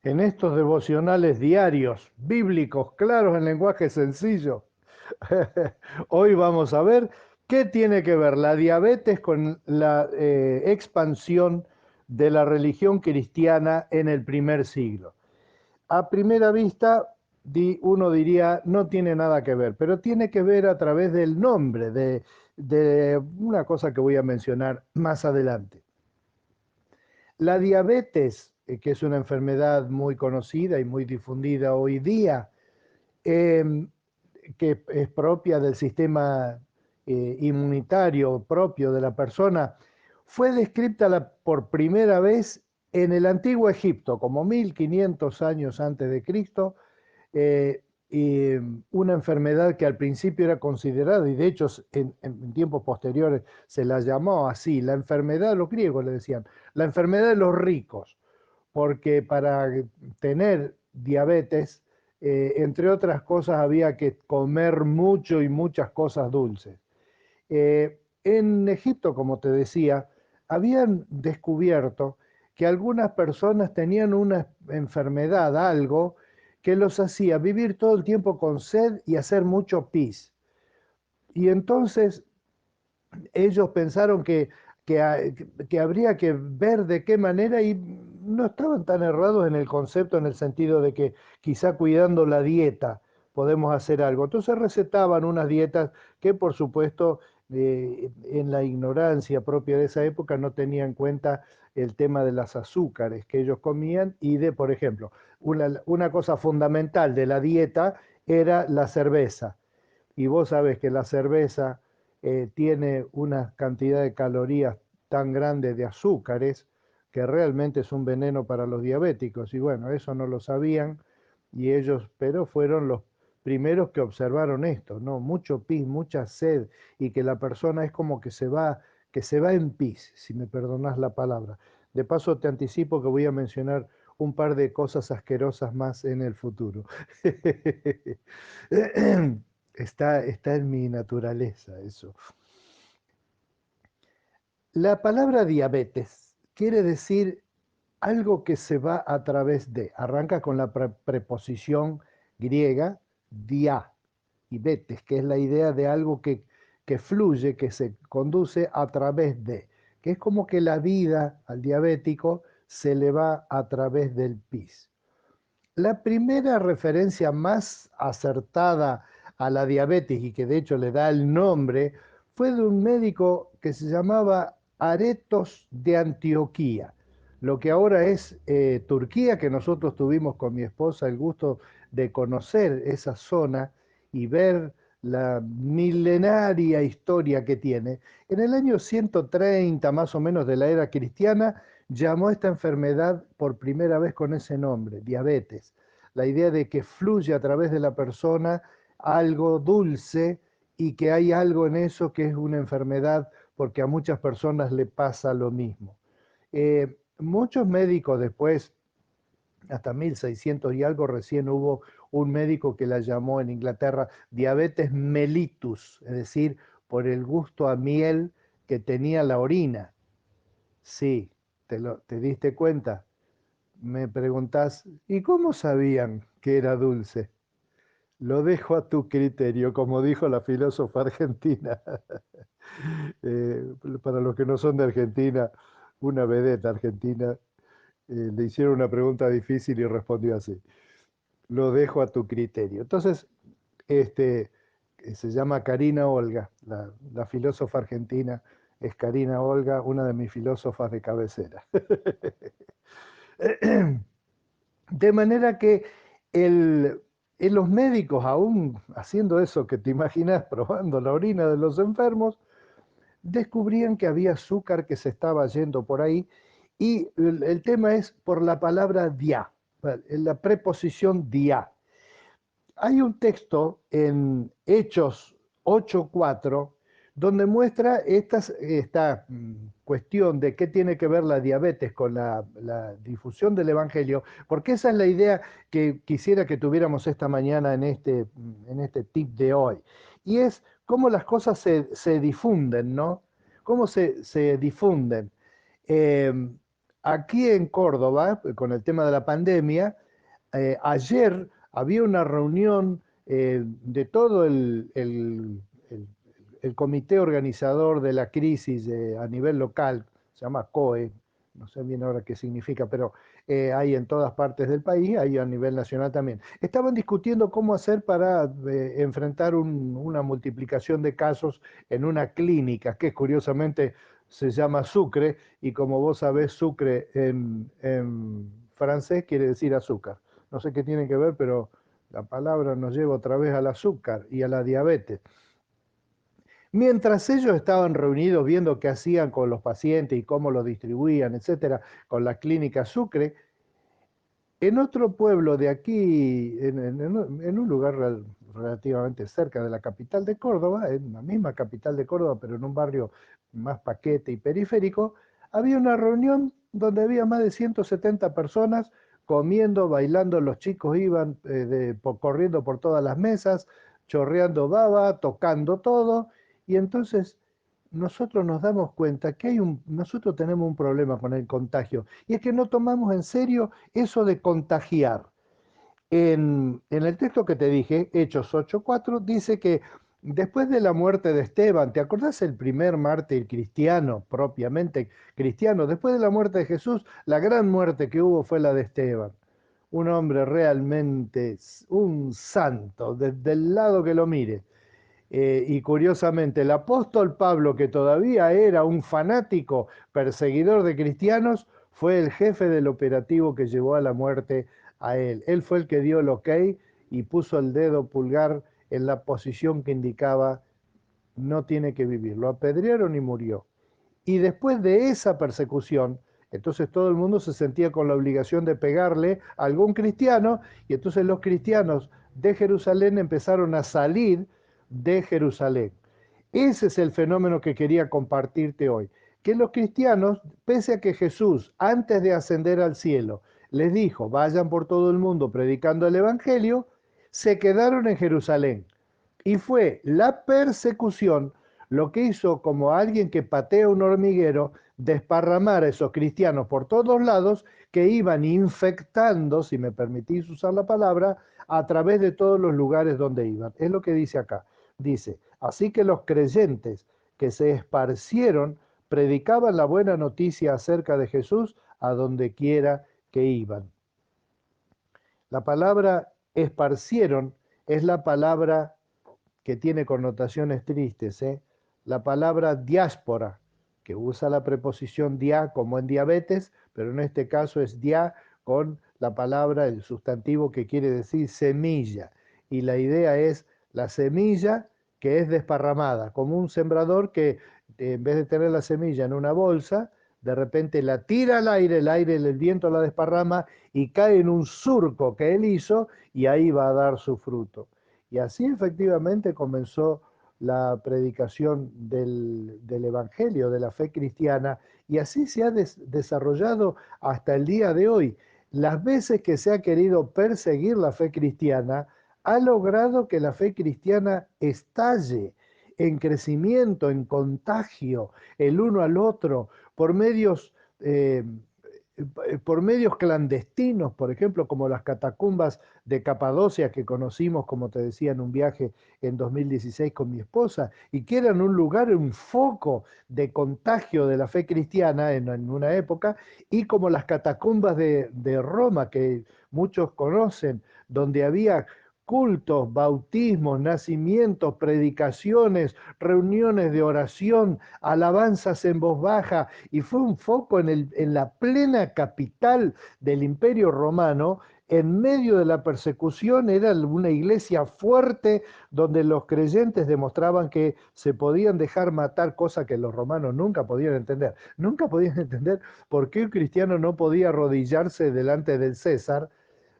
En estos devocionales diarios, bíblicos, claros en lenguaje sencillo, hoy vamos a ver qué tiene que ver la diabetes con la expansión de la religión cristiana en el primer siglo. A primera vista, uno diría, no tiene nada que ver, pero tiene que ver a través del nombre de una cosa que voy a mencionar más adelante. La diabetes, que es una enfermedad muy conocida y muy difundida hoy día, eh, que es propia del sistema inmunitario propio de la persona, fue descrita por primera vez en el antiguo Egipto, como 1500 años antes de Cristo, y una enfermedad que al principio era considerada, y de hecho en tiempos posteriores se la llamó así, la enfermedad, los griegos le decían, la enfermedad de los ricos, porque para tener diabetes, entre otras cosas, había que comer mucho y muchas cosas dulces. En Egipto, como te decía, habían descubierto que algunas personas tenían una enfermedad, algo, que los hacía vivir todo el tiempo con sed y hacer mucho pis. Y entonces ellos pensaron que habría que ver de qué manera y no estaban tan errados en el concepto, en el sentido de que quizá cuidando la dieta podemos hacer algo. Entonces recetaban unas dietas que por supuesto en la ignorancia propia de esa época no tenían en cuenta el tema de las azúcares que ellos comían y de, por ejemplo, una cosa fundamental de la dieta era la cerveza. Y vos sabés que la cerveza tiene una cantidad de calorías tan grande de azúcares que realmente es un veneno para los diabéticos. Y bueno, eso no lo sabían y ellos, pero fueron los primeros que observaron esto, ¿no? Mucho pis, mucha sed y que la persona es como que se va en pis, si me perdonás la palabra. De paso te anticipo que voy a mencionar un par de cosas asquerosas más en el futuro. Está en mi naturaleza eso. La palabra diabetes quiere decir algo que se va a través de. Arranca con la preposición griega dia y betes, que es la idea de algo que fluye, que se conduce a través de, que es como que la vida al diabético se le va a través del pis. La primera referencia más acertada a la diabetes y que de hecho le da el nombre fue de un médico que se llamaba Aretos de Antioquía, lo que ahora es Turquía, que nosotros tuvimos con mi esposa el gusto de conocer esa zona y ver la milenaria historia que tiene. En el año 130 más o menos de la era cristiana, llamó a esta enfermedad por primera vez con ese nombre, diabetes. La idea de que fluye a través de la persona algo dulce y que hay algo en eso que es una enfermedad porque a muchas personas le pasa lo mismo. Muchos médicos después, hasta 1600 y algo, recién hubo un médico que la llamó en Inglaterra diabetes mellitus, es decir, por el gusto a miel que tenía la orina. Sí, te diste cuenta. Me preguntás, ¿y cómo sabían que era dulce? Lo dejo a tu criterio, como dijo la filósofa argentina. Eh, para los que no son de Argentina, una vedette argentina le hicieron una pregunta difícil y respondió así. Lo dejo a tu criterio. Entonces, este, se llama Karina Olga, la filósofa argentina es Karina Olga, una de mis filósofas de cabecera. De manera que el, los médicos, aún haciendo eso que te imaginas, probando la orina de los enfermos, descubrían que había azúcar que se estaba yendo por ahí y el tema es por la palabra dia, la preposición dia. Hay un texto en Hechos 8:4 donde muestra esta cuestión de qué tiene que ver la diabetes con la difusión del Evangelio, porque esa es la idea que quisiera que tuviéramos esta mañana en este tip de hoy. Y es cómo las cosas se difunden, ¿no? Cómo se difunden. Eh, Aquí en Córdoba, con el tema de la pandemia, ayer había una reunión de todo el comité organizador de la crisis a nivel local, se llama COE, no sé bien ahora qué significa, pero hay en todas partes del país, hay a nivel nacional también. Estaban discutiendo cómo hacer para enfrentar una multiplicación de casos en una clínica, que curiosamente se llama Sucre, y como vos sabés, Sucre en francés quiere decir azúcar. No sé qué tiene que ver, pero la palabra nos lleva otra vez al azúcar y a la diabetes. Mientras ellos estaban reunidos viendo qué hacían con los pacientes y cómo los distribuían, etcétera, con la clínica Sucre, en otro pueblo de aquí, en un lugar relativamente cerca de la capital de Córdoba, en la misma capital de Córdoba, pero en un barrio más paquete y periférico, había una reunión donde había más de 170 personas comiendo, bailando, los chicos iban corriendo por todas las mesas, chorreando baba, tocando todo, y entonces nosotros nos damos cuenta que nosotros tenemos un problema con el contagio, y es que no tomamos en serio eso de contagiar. En el texto que te dije, Hechos 8:4, dice que después de la muerte de Esteban, ¿te acordás el primer mártir cristiano, propiamente cristiano? Después de la muerte de Jesús, la gran muerte que hubo fue la de Esteban. Un hombre realmente, un santo, desde el lado que lo mire. Y curiosamente, el apóstol Pablo, que todavía era un fanático perseguidor de cristianos, fue el jefe del operativo que llevó a la muerte a él. Él fue el que dio el ok y puso el dedo pulgar en la posición que indicaba no tiene que vivir. Lo apedrearon y murió. Y después de esa persecución, entonces todo el mundo se sentía con la obligación de pegarle a algún cristiano, y entonces los cristianos de Jerusalén empezaron a salir de Jerusalén. Ese es el fenómeno que quería compartirte hoy, que los cristianos, pese a que Jesús, antes de ascender al cielo, les dijo, vayan por todo el mundo predicando el Evangelio, se quedaron en Jerusalén. Y fue la persecución lo que hizo, como alguien que patea un hormiguero, desparramar a esos cristianos por todos lados que iban infectando, si me permitís usar la palabra, a través de todos los lugares donde iban. Es lo que dice acá. Dice, así que los creyentes que se esparcieron predicaban la buena noticia acerca de Jesús a donde quiera que iban. La palabra esparcieron es la palabra que tiene connotaciones tristes, ¿eh? La palabra diáspora, que usa la preposición dia como en diabetes, pero en este caso es dia con la palabra, el sustantivo que quiere decir semilla. Y la idea es la semilla que es desparramada, como un sembrador que en vez de tener la semilla en una bolsa, de repente la tira al aire, el viento la desparrama y cae en un surco que él hizo y ahí va a dar su fruto. Y así efectivamente comenzó la predicación del Evangelio, de la fe cristiana, y así se ha desarrollado hasta el día de hoy. Las veces que se ha querido perseguir la fe cristiana, ha logrado que la fe cristiana estalle en crecimiento, en contagio, el uno al otro, por medios eh, por medios clandestinos, por ejemplo, como las catacumbas de Capadocia que conocimos, como te decía, en un viaje en 2016 con mi esposa, y que eran un lugar, un foco de contagio de la fe cristiana en una época, y como las catacumbas de Roma, que muchos conocen, donde había cultos, bautismos, nacimientos, predicaciones, reuniones de oración, alabanzas en voz baja, y fue un foco en la plena capital del Imperio Romano. En medio de la persecución era una iglesia fuerte donde los creyentes demostraban que se podían dejar matar, cosa que los romanos nunca podían entender. Nunca podían entender por qué un cristiano no podía arrodillarse delante del César,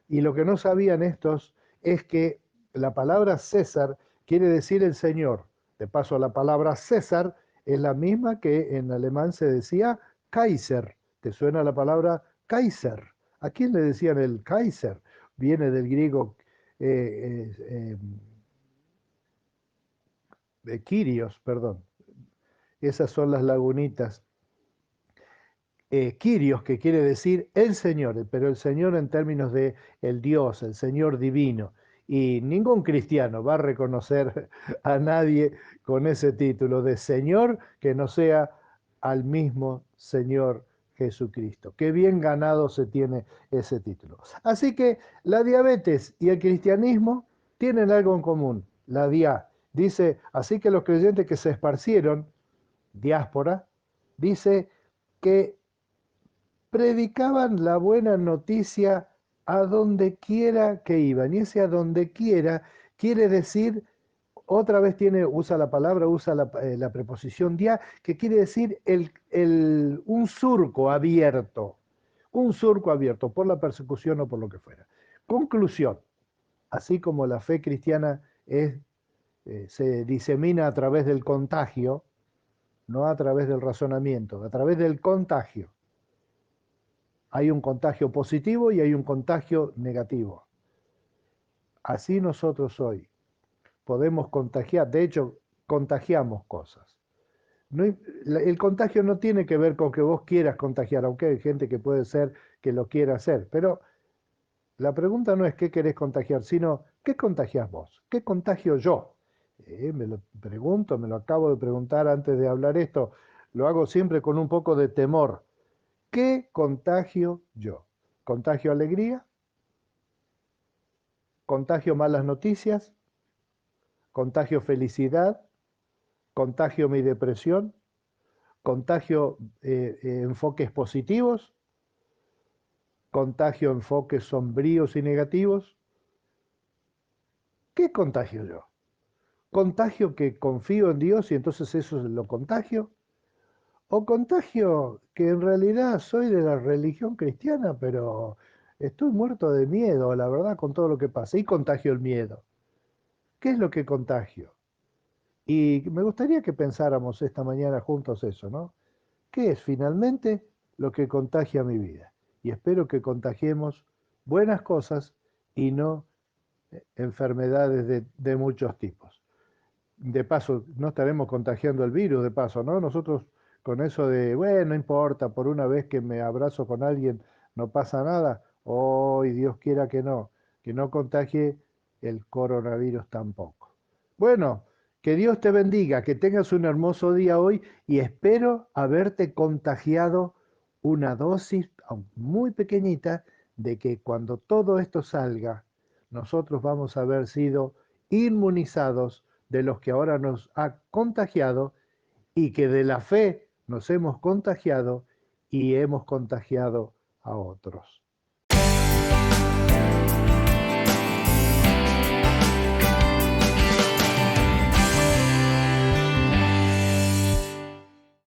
y lo que no sabían estos es que la palabra César quiere decir el Señor. De paso, la palabra César es la misma que en alemán se decía Kaiser. ¿Te suena la palabra Kaiser? ¿A quién le decían el Kaiser? Viene del griego Kyrios, perdón. Esas son las lagunitas. Kyrios, que quiere decir el Señor, pero el Señor en términos de el Dios, el Señor divino. Y ningún cristiano va a reconocer a nadie con ese título de Señor que no sea al mismo Señor Jesucristo. Qué bien ganado se tiene ese título. Así que la diabetes y el cristianismo tienen algo en común, la dia. Dice, así que los creyentes que se esparcieron, diáspora, dice que predicaban la buena noticia a donde quiera que iban. Y ese a donde quiera quiere decir, otra vez usa la palabra, usa la preposición dia, que quiere decir un surco abierto por la persecución o por lo que fuera. Conclusión, así como la fe cristiana se disemina a través del contagio, no a través del razonamiento, a través del contagio. Hay un contagio positivo y hay un contagio negativo. Así nosotros hoy podemos contagiar, de hecho, contagiamos cosas. No, el contagio no tiene que ver con que vos quieras contagiar, aunque hay gente que puede ser que lo quiera hacer, pero la pregunta no es qué querés contagiar, sino qué contagias vos, qué contagio yo. Me lo pregunto, me lo acabo de preguntar antes de hablar esto, lo hago siempre con un poco de temor. ¿Qué contagio yo? ¿Contagio alegría? ¿Contagio malas noticias? ¿Contagio felicidad? ¿Contagio mi depresión? ¿Contagio enfoques positivos? ¿Contagio enfoques sombríos y negativos? ¿Qué contagio yo? ¿Contagio que confío en Dios y entonces eso lo contagio? ¿O contagio que en realidad soy de la religión cristiana, pero estoy muerto de miedo, la verdad, con todo lo que pasa? Y contagio el miedo. ¿Qué es lo que contagio? Y me gustaría que pensáramos esta mañana juntos eso, ¿no? ¿Qué es finalmente lo que contagia mi vida? Y espero que contagiemos buenas cosas y no enfermedades de muchos tipos. De paso, no estaremos contagiando el virus, de paso, ¿no? Nosotros con eso de, bueno, no importa, por una vez que me abrazo con alguien no pasa nada, hoy Dios quiera que no contagie el coronavirus tampoco. Bueno, que Dios te bendiga, que tengas un hermoso día hoy y espero haberte contagiado una dosis muy pequeñita de que cuando todo esto salga, nosotros vamos a haber sido inmunizados de los que ahora nos ha contagiado y que de la fe nos hemos contagiado y hemos contagiado a otros.